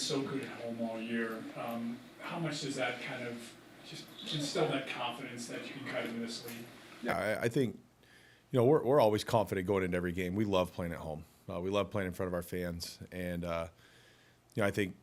so good at home all year. How much does that kind of just instill that confidence that you can kind of in this league? Yeah, I think, we're always confident going into every game. We love playing at home. We love playing in front of our fans. And, I think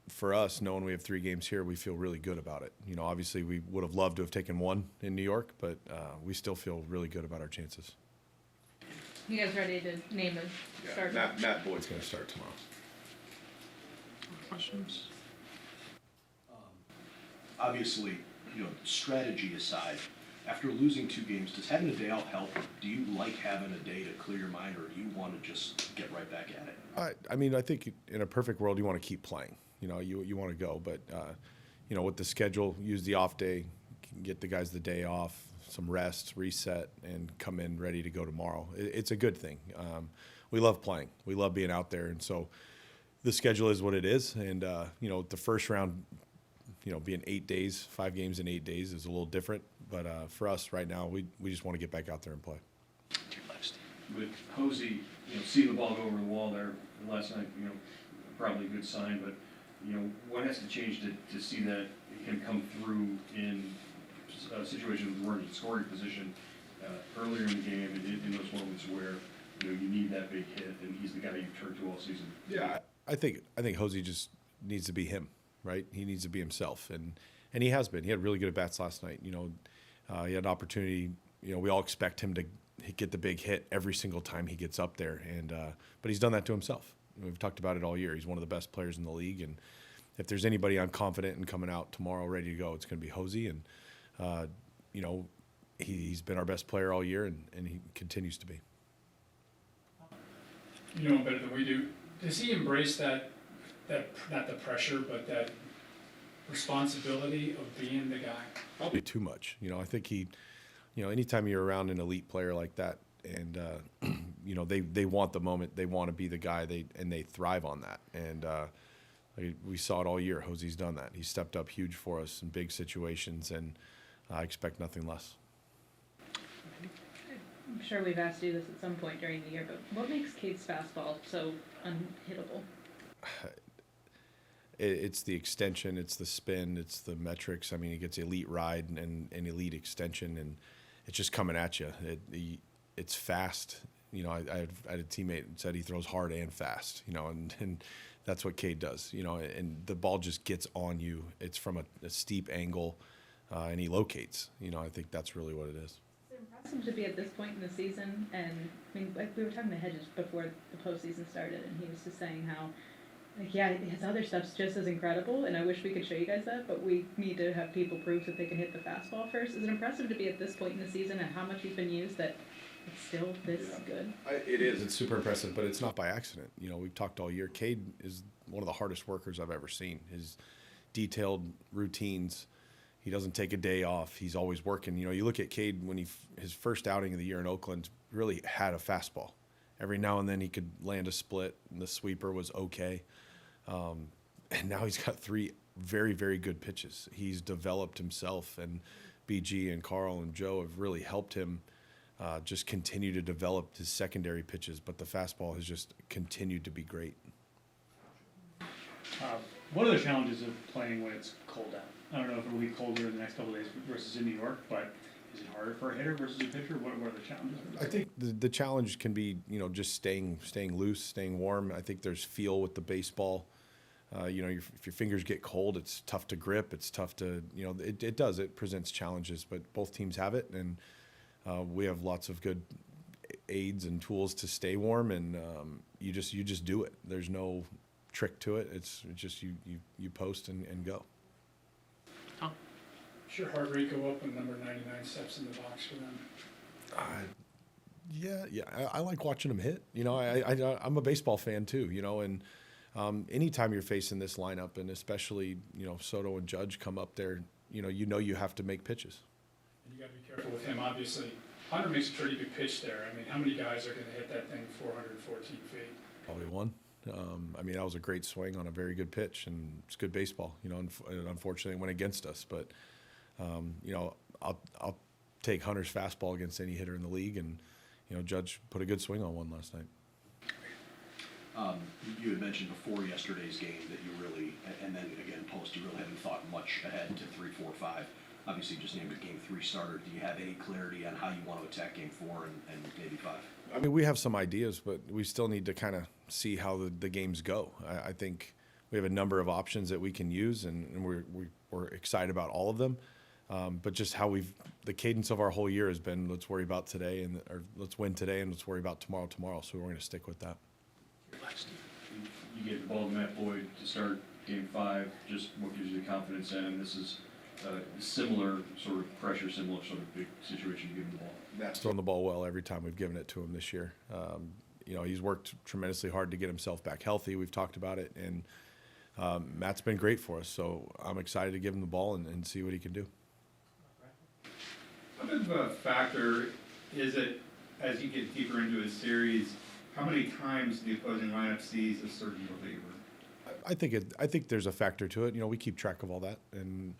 for us, knowing we have 3 games here, we feel really good about it. Obviously we would have loved to have taken 1 in New York, but we still feel really good about our chances. You guys ready to name a starter? Matt Boyd's going to start tomorrow. Questions? Obviously, strategy aside, after losing 2 games, does having a day off help? Do you like having a day to clear your mind, or do you want to just get right back at it? I think in a perfect world, you want to keep playing. You want to go, but with the schedule, use the off day, get the guys the day off, some rest, reset, and come in ready to go tomorrow. It's a good thing. We love playing. We love being out there, and so the schedule is what it is. And the first round, being 8 days, 5 games in 8 days is a little different. But for us right now, we just want to get back out there and play. With Hosey, seeing the ball go over the wall there last night, probably a good sign. But what has to change to see that him come through in situations where we're in scoring position earlier in the game and in those moments where you need that big hit, and he's the guy you turn to all season. Yeah, I think Hosey just needs to be him, right? He needs to be himself, and he has been. He had really good at bats last night. He had an opportunity. We all expect him to get the big hit every single time he gets up there, and but he's done that to himself. We've talked about it all year. He's one of the best players in the league, and if there's anybody I'm confident in coming out tomorrow ready to go, it's going to be Hosey. And he's been our best player all year, and he continues to be. You know him better than we do. Does he embrace that not the pressure, but that responsibility of being the guy? Probably too much. I think he, anytime you're around an elite player like that, and they want the moment, they want to be the guy, and they thrive on that. And we saw it all year. Hosey's done that. He stepped up huge for us in big situations, and I expect nothing less. I'm sure we've asked you this at some point during the year, but what makes Cade's fastball so unhittable? It's the extension, it's the spin, it's the metrics. I mean, he gets elite ride and elite extension, and it's just coming at you. It's fast. I had a teammate that said he throws hard and fast, and that's what Cade does, and the ball just gets on you. It's from a steep angle, and he locates. I think that's really what it is. It's impressive to be at this point in the season, and we were talking to Hedges before the postseason started, and he was just saying how, his other stuff's just as incredible, and I wish we could show you guys that, but we need to have people prove that they can hit the fastball first. Is it impressive to be at this point in the season and how much he's been used that it's still this good? It is. It's super impressive, but it's not by accident. We've talked all year. Cade is one of the hardest workers I've ever seen. His detailed routines. He doesn't take a day off. He's always working. You look at Cade when his first outing of the year in Oakland really had a fastball. Every now and then he could land a split, and the sweeper was okay. And now he's got 3 very, very good pitches. He's developed himself, and BG and Carl and Joe have really helped him just continue to develop his secondary pitches. But the fastball has just continued to be great. What are the challenges of playing when it's cold out? I don't know if it'll be colder in the next couple of days versus in New York, but is it harder for a hitter versus a pitcher? What are the challenges? I think the challenge can be, just staying loose, staying warm. I think there's feel with the baseball. If your fingers get cold, it's tough to grip. It's tough to, it presents challenges, but both teams have it. And we have lots of good aids and tools to stay warm, and you just do it. There's no trick to it. It's just you post and go. Tom? Does your heart rate go up when number 99 steps in the box for them? Yeah. I like watching them hit. I'm a baseball fan too. And anytime you're facing this lineup, and especially Soto and Judge come up there, you have to make pitches. And you got to be careful with him. Obviously, Hunter makes a pretty big pitch there. I mean, how many guys are going to hit that thing 414 feet? Probably one. That was a great swing on a very good pitch, and it's good baseball. Unfortunately, it went against us, but I'll take Hunter's fastball against any hitter in the league, and Judge put a good swing on one last night. You had mentioned before yesterday's game that you really, and then again post, you really haven't thought much ahead to 3, 4, 5. Obviously, you just named a game 3 starter. Do you have any clarity on how you want to attack game 4 and maybe 5? I mean, we have some ideas, but we still need to kind of see how the games go. I think we have a number of options that we can use, and we're excited about all of them. But just how the cadence of our whole year has been, let's worry about today, or let's win today, and let's worry about tomorrow. So we're going to stick with that. You get the ball to Matt Boyd to start game 5, just what gives you the confidence in, and this is similar sort of pressure, similar sort of big situation to give him the ball. Matt's thrown the ball well every time we've given it to him this year. He's worked tremendously hard to get himself back healthy. We've talked about it, and Matt's been great for us. So I'm excited to give him the ball and see what he can do. How big of a factor is it as you get deeper into a series? How many times the opposing lineup sees a certain reliever? I think there's a factor to it. We keep track of all that, and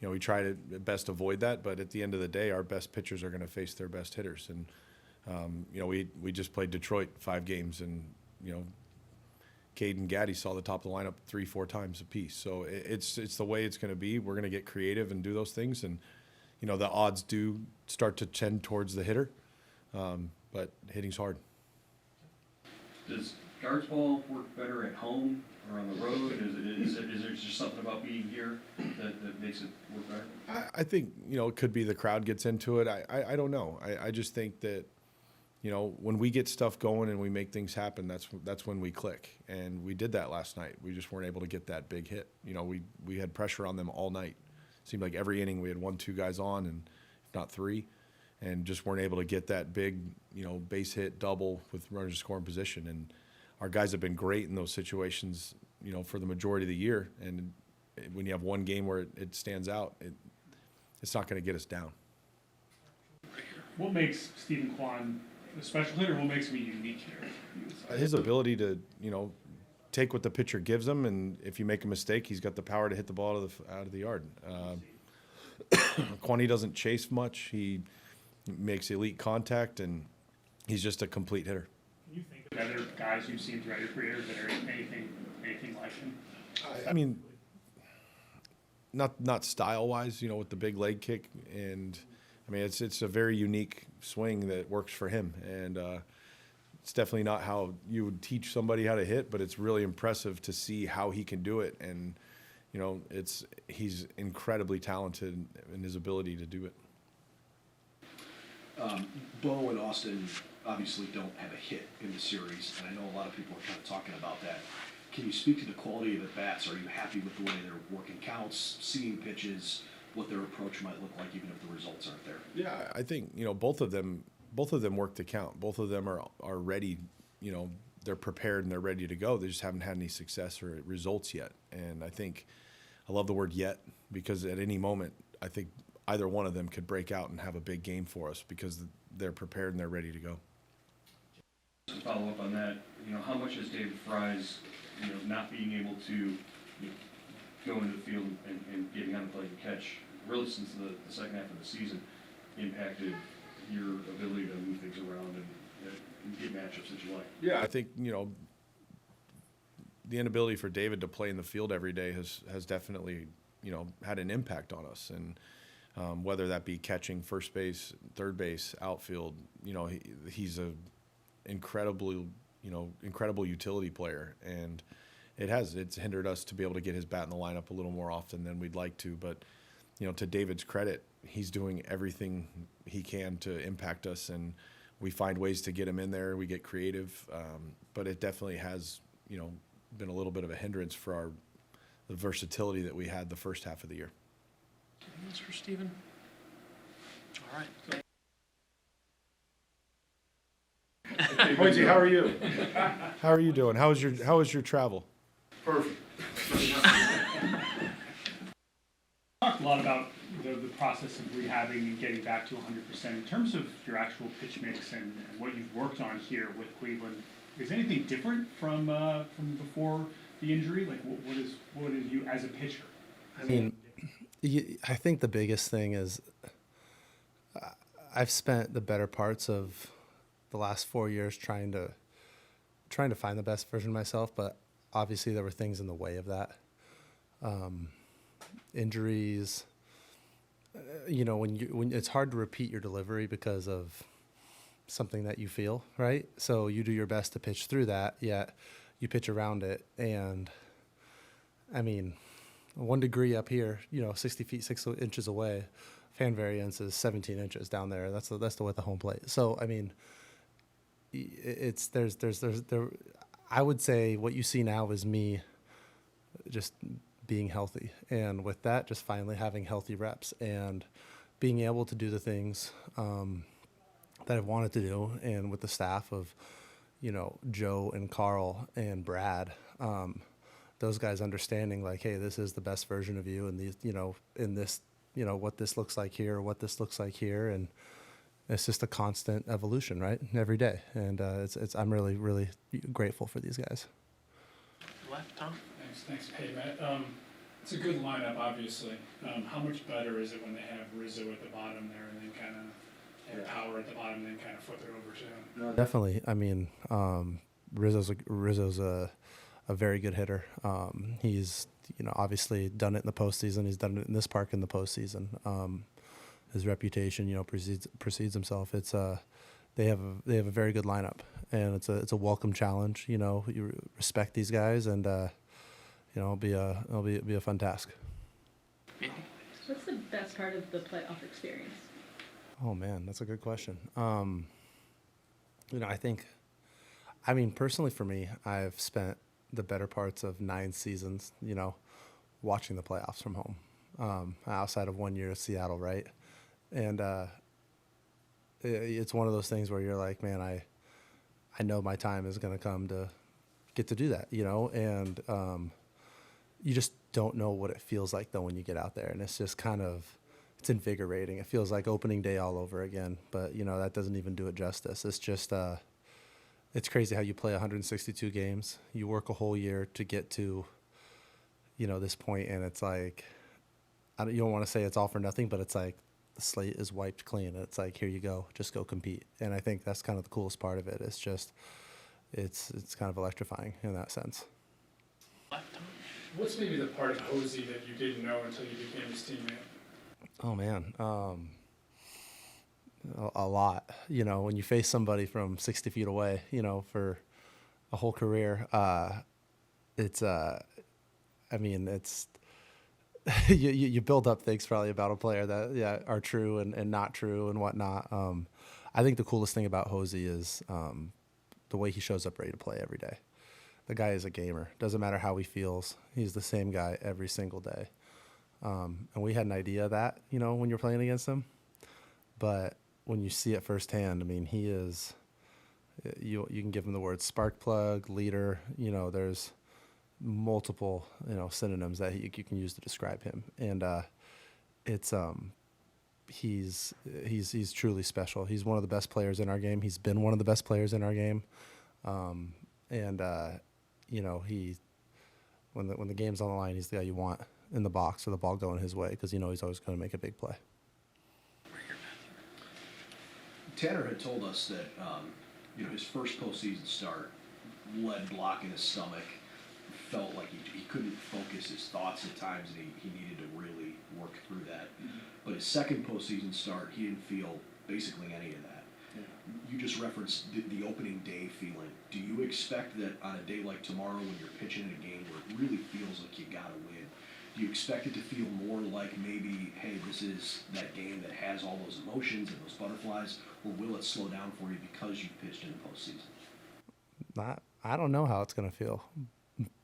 we try to best avoid that. But at the end of the day, our best pitchers are going to face their best hitters, and we just played Detroit 5 games, and Cade and Gaddy saw the top of the lineup 3-4 times apiece. So it's the way it's going to be. We're going to get creative and do those things, and the odds do start to tend towards the hitter, but hitting's hard. Does guards ball work better at home or on the road? Is there just something about being here that makes it work better? I think, it could be the crowd gets into it. I don't know. I just think that, when we get stuff going and we make things happen, that's when we click. And we did that last night. We just weren't able to get that big hit. We had pressure on them all night. Seemed like every inning we had 1-2 guys on, and if not 3, and just weren't able to get that big, base hit double with runners in scoring position. And our guys have been great in those situations, for the majority of the year. And when you have one game where it stands out, it's not going to get us down. What makes Stephen Kwan a special hitter? What makes him a unique hitter? His ability to, take what the pitcher gives him, and if you make a mistake, he's got the power to hit the ball out of the yard. Kwani doesn't chase much. He makes elite contact, and he's just a complete hitter. Can you think of other guys you've seen throughout your career that are anything like him? I mean, not style-wise, with the big leg kick, and I mean it's a very unique swing that works for him, and it's definitely not how you would teach somebody how to hit, but it's really impressive to see how he can do it, and he's incredibly talented in his ability to do it. Bo and Austin obviously don't have a hit in the series, and I know a lot of people are kind of talking about that. Can you speak to the quality of the bats? Are you happy with the way they're working counts, seeing pitches, what their approach might look like, even if the results aren't there? Yeah, I think both of them work the count. Both of them are ready. They're prepared and they're ready to go. They just haven't had any success or results yet. And I love the word "yet" because at any moment, I think either one of them could break out and have a big game for us because they're prepared and they're ready to go. To follow up on that, how much has David Fry's, not being able to go into the field and getting on the plate and catch, really since the second half of the season, impacted your ability to move things around and get matchups that you like? Yeah, I think the inability for David to play in the field every day has definitely had an impact on us, and whether that be catching, first base, third base, outfield, he's a incredible utility player, and it's hindered us to be able to get his bat in the lineup a little more often than we'd like to. But to David's credit, he's doing everything he can to impact us, and we find ways to get him in there. We get creative, but it definitely has been a little bit of a hindrance for the versatility that we had the first half of the year. That's for Stephen. All right. Boise, how are you? How are you doing? How was your travel? Perfect. Talked a lot about the process of rehabbing and getting back to 100%. In terms of your actual pitch mix and what you've worked on here with Cleveland, is anything different from before the injury? Like what is you as a pitcher? I mean, I think the biggest thing is I've spent the better parts of the last 4 years trying to trying to find the best version of myself, but obviously there were things in the way of that. Injuries, when it's hard to repeat your delivery because of something that you feel, right? So you do your best to pitch through that, yet you pitch around it. And I mean, 1 degree up here, 60 feet, 6 inches away, fan variance is 17 inches down there. That's the width of home plate. So, I mean, I would say what you see now is me just being healthy. And with that, just finally having healthy reps and being able to do the things, that I've wanted to do, and with the staff of, Joe and Carl and Brad, those guys understanding like, hey, this is the best version of you, and these, in this, what this looks like here, what this looks like here, and it's just a constant evolution, right, every day, and I'm really, really grateful for these guys. Left, Tom? Thanks. Hey, Matt. It's a good lineup, obviously. How much better is it when they have Rizzo at the bottom there, and then kind of have Power at the bottom, and then kind of flip it over to him? Definitely. I mean, Rizzo's a very good hitter. He's obviously done it in the postseason. He's done it in this park in the postseason. His reputation precedes himself. It's they have a very good lineup, and it's a welcome challenge. You respect these guys, and it'll be a fun task. What's the best part of the playoff experience? Oh man, that's a good question. I mean, personally for me, I've spent the better parts of 9 seasons, watching the playoffs from home, outside of 1 year at Seattle, right? And it's one of those things where you're like, man, I know my time is going to come to get to do that, and you just don't know what it feels like though when you get out there, and it's just kind of, it's invigorating. It feels like opening day all over again, but that doesn't even do it justice. It's just it's crazy how you play 162 games. You work a whole year to get to this point, and it's like, you don't want to say it's all for nothing, but it's like the slate is wiped clean. It's like, here you go, just go compete. And I think that's kind of the coolest part of it. It's just it's kind of electrifying in that sense. What's maybe the part of Hosey that you didn't know until you became his teammate? Oh man, a lot. When you face somebody from 60 feet away, for a whole career, it's you build up things probably about a player that are true and not true and whatnot. I think the coolest thing about Hosey is the way he shows up ready to play every day. The guy is a gamer. Doesn't matter how he feels. He's the same guy every single day. And we had an idea of that, when you're playing against him. But when you see it firsthand, I mean, he is, you can give him the word spark plug, leader, there's multiple, synonyms that you can use to describe him. And he's truly special. He's one of the best players in our game. He's been one of the best players in our game. When the game's on the line, he's the guy you want in the box or the ball going his way, because he's always going to make a big play. Tanner had told us that his first postseason start, lead block in his stomach, felt like he couldn't focus his thoughts at times, and he needed to really work through that. But his second postseason start, he didn't feel basically any of that. You just referenced the opening day feeling. Do you expect that on a day like tomorrow, when you're pitching in a game where it really feels like you gotta win, do you expect it to feel more like maybe, hey, this is that game that has all those emotions and those butterflies, or will it slow down for you because you pitched in the postseason? I don't know how it's going to feel,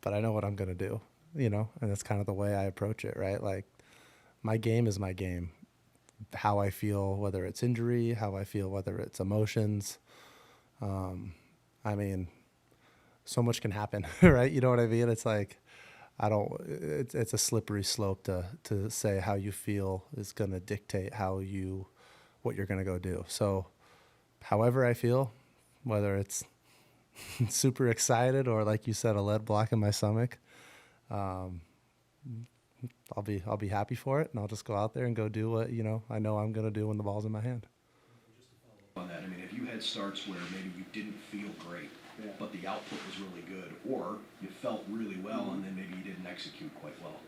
but I know what I'm going to do, and that's kind of the way I approach it, right? Like, my game is my game. How I feel, whether it's injury, how I feel, whether it's emotions. So much can happen, right? You know what I mean? It's like, it's a slippery slope to say how you feel is going to dictate what you're going to go do. So however I feel, whether it's super excited or, like you said, a lead block in my stomach, I'll be happy for it, and I'll just go out there and go do what, I know I'm going to do when the ball's in my hand. Just to follow up on that, I mean, if you had starts where maybe you didn't feel great, Yeah. But the output was really good, or you felt really well and then maybe you didn't execute quite well.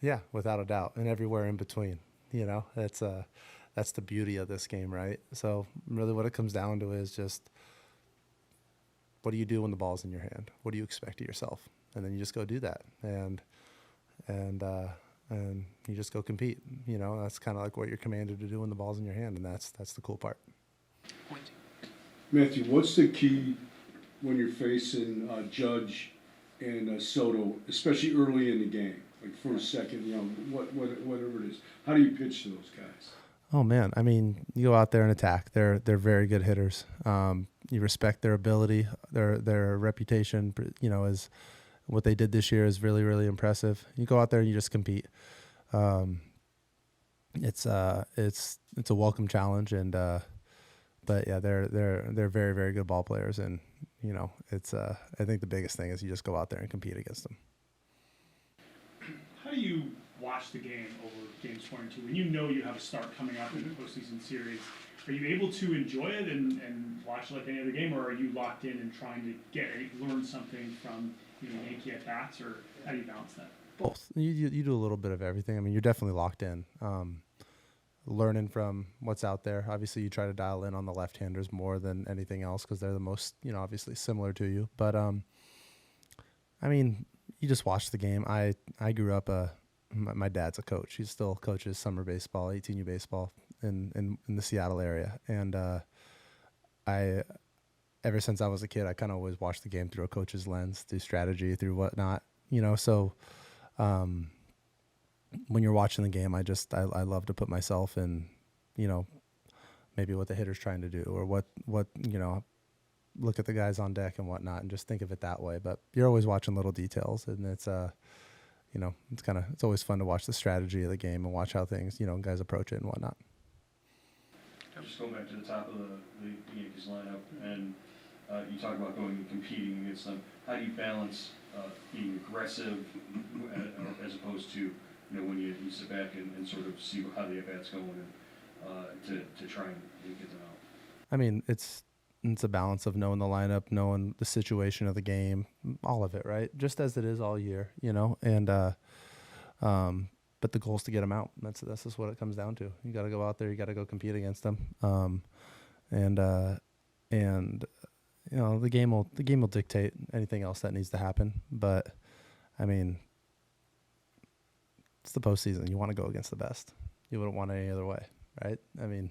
Yeah, without a doubt, and everywhere in between. That's the beauty of this game, right? So really, what it comes down to is just what do you do when the ball's in your hand? What do you expect of yourself? And then you just go do that, and you just go compete. That's kind of like what you're commanded to do when the ball's in your hand, and that's the cool part. Matthew, what's the key when you're facing Judge and Soto, especially early in the game, like first, second, whatever it is? How do you pitch to those guys? Oh man, I mean, you go out there and attack. They're very good hitters. You respect their ability, their reputation. Is what they did this year is really, really impressive. You go out there and you just compete. It's a welcome challenge, and but yeah, they're very, very good ball players, and it's I think the biggest thing is you just go out there and compete against them. How do you watch the game over games 1 and 2 when you have a start coming up in the postseason series? Are you able to enjoy it and watch it like any other game, or are you locked in and trying to learn something from Yankee at bats, or how do you balance that? Both. You do a little bit of everything. I mean, you're definitely locked in. Learning from what's out there. Obviously, you try to dial in on the left-handers more than anything else because they're the most, obviously similar to you. But I mean, you just watch the game. I grew up my dad's a coach. He still coaches summer baseball, 18U baseball in the Seattle area, and ever since I was a kid, I kind of always watched the game through a coach's lens, through strategy, through whatnot. So when you're watching the game, I love to put myself in, maybe what the hitter's trying to do, or what look at the guys on deck and whatnot, and just think of it that way. But you're always watching little details, and it's it's always fun to watch the strategy of the game and watch how things guys approach it and whatnot. Just going back to the top of the Yankees lineup, and you talk about going and competing against them. How do you balance being aggressive as opposed to when you sit back and sort of see how the at-bat's going and to try and get them out? I mean, it's a balance of knowing the lineup, knowing the situation of the game, all of it, right? Just as it is all year, and but the goal is to get them out. That's just what it comes down to. You got to go out there, you got to go compete against them, and the game will dictate anything else that needs to happen. But I mean, it's the postseason. You want to go against the best. You wouldn't want it any other way, right? I mean,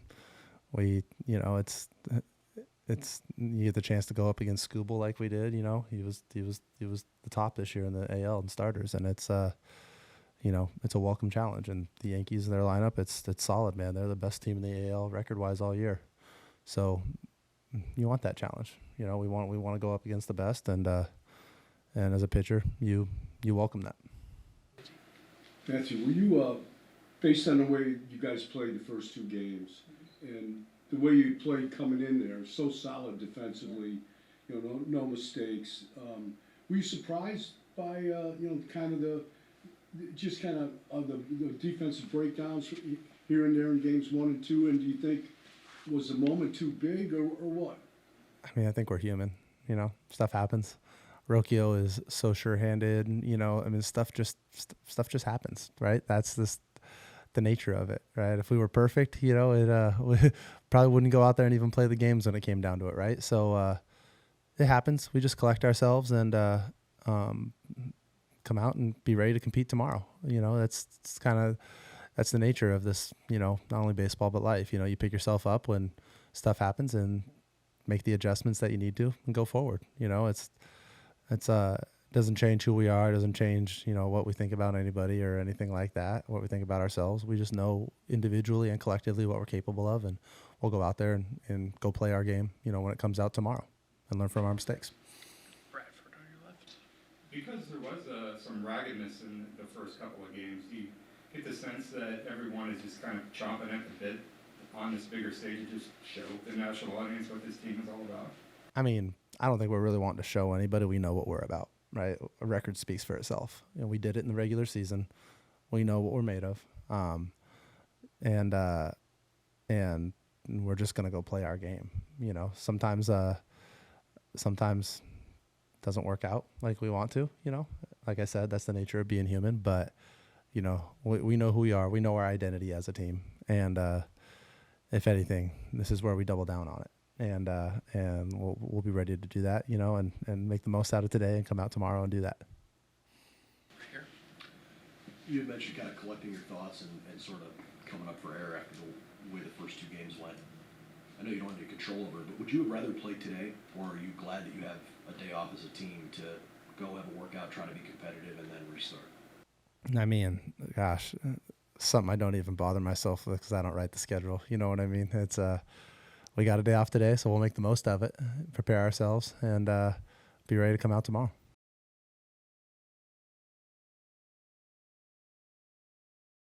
it's you get the chance to go up against Skubal like we did. He was the top this year in the AL in starters, and it's it's a welcome challenge. And the Yankees, their lineup, it's solid, man. They're the best team in the AL record-wise all year. So you want that challenge. We want to go up against the best, and as a pitcher, you welcome that. Matthew, were you based on the way you guys played the first 2 games and the way you played coming in there, so solid defensively, no mistakes. Were you surprised by kind of the defensive breakdowns here and there in games 1 and 2? And do you think was the moment too big or what? I mean, I think we're human. Stuff happens. Rocchio is so sure-handed. I mean, stuff just happens, right? That's the nature of it, right? If we were perfect, we probably wouldn't go out there and even play the games when it came down to it, right? So it happens. We just collect ourselves and come out and be ready to compete tomorrow. That's the nature of this. Not only baseball but life. You pick yourself up when stuff happens and make the adjustments that you need to and go forward. It doesn't change who we are. It doesn't change, what we think about anybody or anything like that, what we think about ourselves. We just know individually and collectively what we're capable of, and we'll go out there and go play our game, when it comes out tomorrow, and learn from our mistakes. Bradford on your left. Because there was some raggedness in the first couple of games, do you get the sense that everyone is just kind of chomping at the bit on this bigger stage to just show the national audience what this team is all about? I mean, I don't think we're really wanting to show anybody. We know what we're about, right? A record speaks for itself. We did it in the regular season. We know what we're made of. And we're just going to go play our game. Sometimes sometimes doesn't work out like we want to, you know. Like I said, that's the nature of being human, but you know, we know who we are. We know our identity as a team. And if anything, this is where we double down on it. And we'll be ready to do that, you know, and make the most out of today and come out tomorrow and do that. Here. You had mentioned kind of collecting your thoughts and sort of coming up for air after the way the first two games went. I know you don't have any control over it, but would you have rather played today, or are you glad that you have a day off as a team to go have a workout, try to be competitive, and then restart? I mean, gosh, something I don't even bother myself with because I don't write the schedule. You know what I mean? It's we got a day off today, so we'll make the most of it, prepare ourselves, and be ready to come out tomorrow.